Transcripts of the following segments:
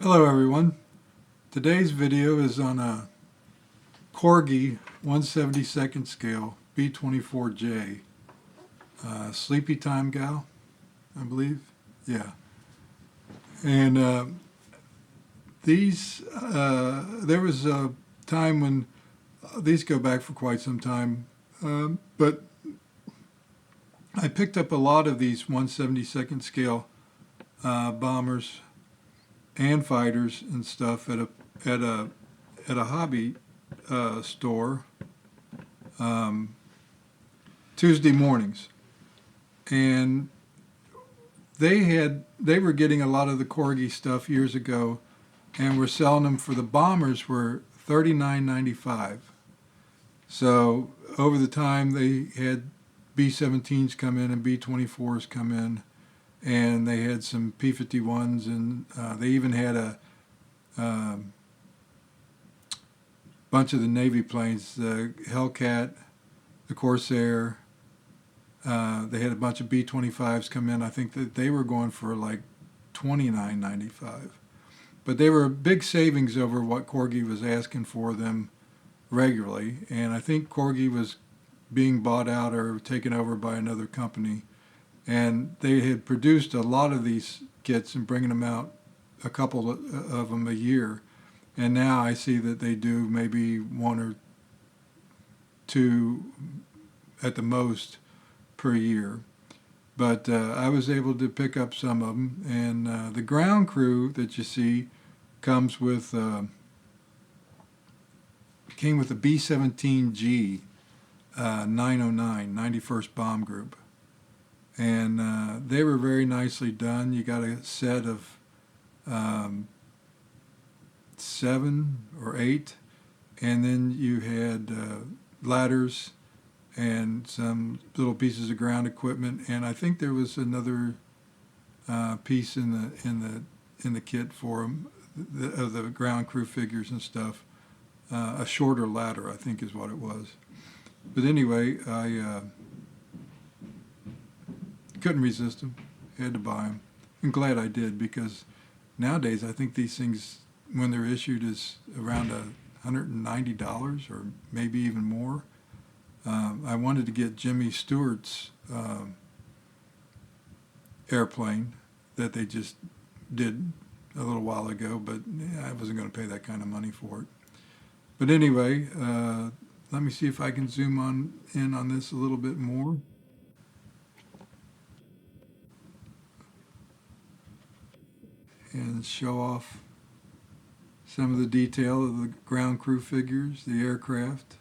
Hello everyone. Today's video is on a Corgi 1/72nd scale B-24J. Sleepy time gal, I believe. Yeah. And there was a time when these go back for quite some time, but I picked up a lot of these 1/72nd scale bombers and fighters and stuff at a hobby store Tuesday mornings, and they were getting a lot of the Corgi stuff years ago, and were selling them for the bombers were $39.95. So over the time they had B-17s come in and B-24s come in, and they had some P-51s, and they even had a bunch of the Navy planes, the Hellcat, the Corsair. They had a bunch of B-25s come in. I think that they were going for like $29.95. But they were big savings over what Corgi was asking for them regularly. And I think Corgi was being bought out or taken over by another company. And they had produced a lot of these kits and bringing them out, a couple of them a year. And now I see that they do maybe one or two at the most per year. But I was able to pick up some of them. And the ground crew that you see comes with, came with a B-17G 909, 91st Bomb Group. And they were very nicely done. You got a set of 7 or 8, and then you had ladders and some little pieces of ground equipment, and I think there was another piece in the kit for them of the ground crew figures and stuff. A shorter ladder, I think, is what it was. But anyway, I couldn't resist them. Had to buy them. I'm glad I did, because nowadays I think these things, when they're issued, is around $190 or maybe even more. I wanted to get Jimmy Stewart's airplane that they just did a little while ago, but I wasn't going to pay that kind of money for it. But anyway, let me see if I can zoom in on this a little bit more. And show off some of the detail of the ground crew figures, the aircraft.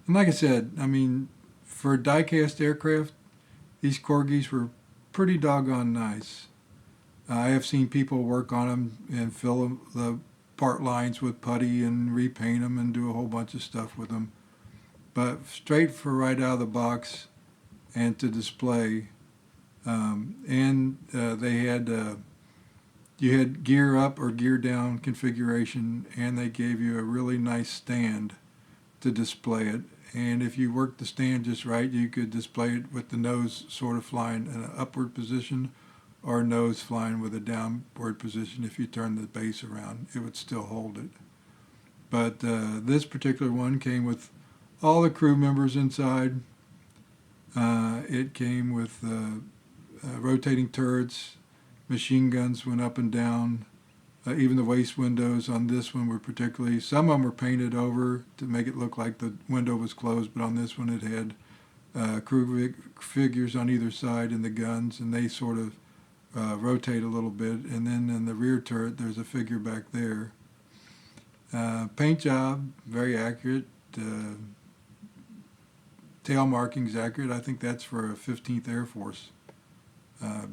And like I said, I mean, for die-cast aircraft, these Corgis were pretty doggone nice. I have seen people work on them and fill the part lines with putty and repaint them and do a whole bunch of stuff with them. But straight for right out of the box and to display. They had you had gear up or gear down configuration, and they gave you a really nice stand to display it. And if you worked the stand just right, you could display it with the nose sort of flying in an upward position, or nose flying with a downward position. If you turn the base around, it would still hold it. But this particular one came with all the crew members inside. It came with rotating turrets, machine guns went up and down. Even the waist windows on this one were particularly, some of them were painted over to make it look like the window was closed, but on this one it had crew figures on either side and the guns, and they sort of rotate a little bit. And then in the rear turret there's a figure back there. Paint job, very accurate. Tail markings accurate. I think that's for a 15th Air Force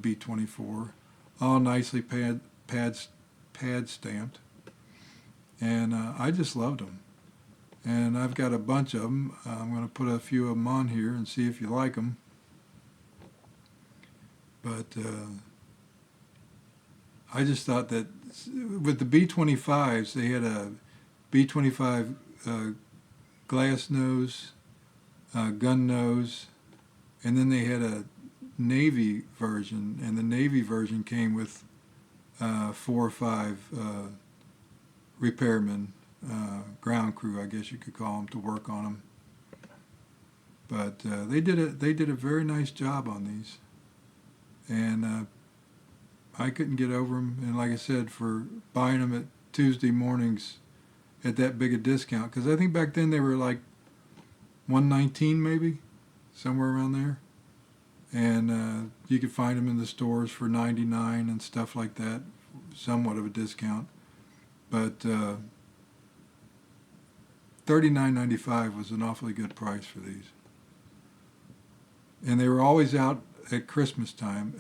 B-24. All nicely pad stamped. And I just loved them. And I've got a bunch of them. I'm going to put a few of them on here and see if you like them. But I just thought that with the B-25s, they had a B-25 glass nose, gun nose, and then they had a Navy version, and the Navy version came with 4 or 5 repairmen, ground crew, I guess you could call them, to work on them. But they did a very nice job on these, and I couldn't get over them. And like I said, for buying them at Tuesday mornings at that big a discount, because I think back then they were like $119 maybe, somewhere around there, and you could find them in the stores for $99 and stuff like that, somewhat of a discount. But $39.95 was an awfully good price for these. And they were always out at Christmas time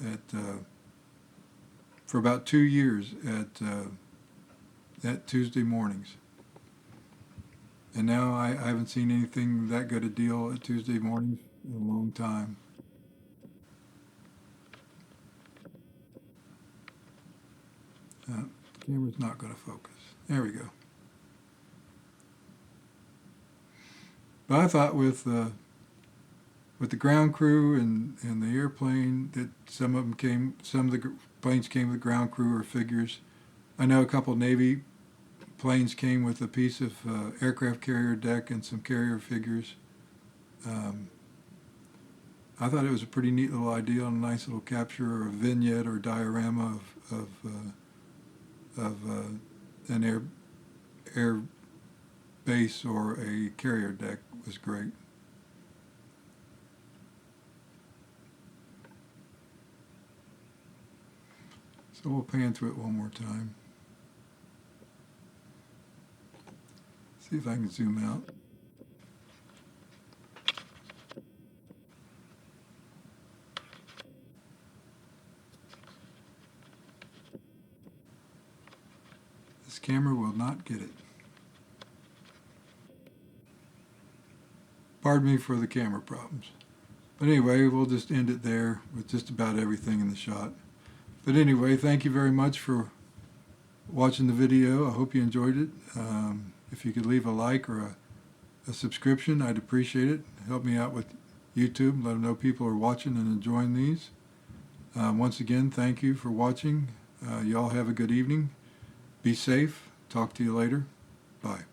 for about 2 years at Tuesday mornings. And now I haven't seen anything that good a deal at Tuesday mornings in a long time. The camera's not going to focus. There we go. But I thought with the ground crew and the airplane, that some of the planes came with ground crew or figures. I know a couple Navy planes came with a piece of aircraft carrier deck and some carrier figures. I thought it was a pretty neat little idea, and a nice little capture or a vignette or diorama of an air base or a carrier deck was great. So we'll pan through it one more time. See if I can zoom out. This camera will not get it. Pardon me for the camera problems. But anyway, we'll just end it there with just about everything in the shot. But anyway, thank you very much for watching the video. I hope you enjoyed it. If you could leave a like or a subscription, I'd appreciate it. Help me out with YouTube. Let them know people are watching and enjoying these. Once again, thank you for watching. Y'all have a good evening. Be safe. Talk to you later. Bye.